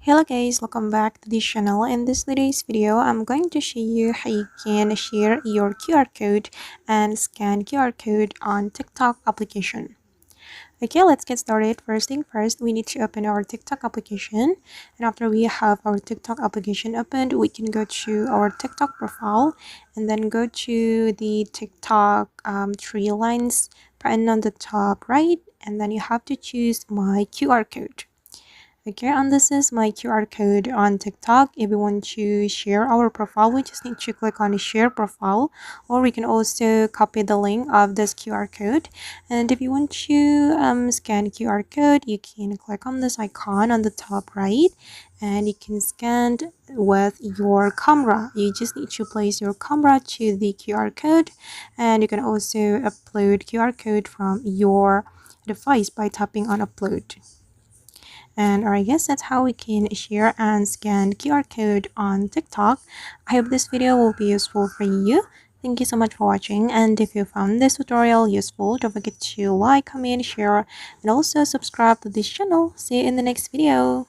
Hello guys, welcome back to this channel. In this today's video, I'm going to show you how you can share your QR code and scan QR code on TikTok application. Okay, let's get started. First thing first, we need to open our TikTok application. And after we have our TikTok application opened, we can go to our TikTok profile and then go to the TikTok three lines button on the top right. And then you have to choose my QR code. Okay, and this is my QR code on TikTok. If we want to share our profile, we just need to click on the share profile, or we can also copy the link of this QR code. And if you want to scan QR code, you can click on this icon on the top right, and you can scan with your camera. You just need to place your camera to the QR code, and you can also upload QR code from your device by tapping on upload. And I guess that's how we can share and scan QR code on TikTok. I hope this video will be useful for you. Thank you so much for watching, and if you found this tutorial useful, don't forget to like, comment, share, and also subscribe to this channel. See you in the next video.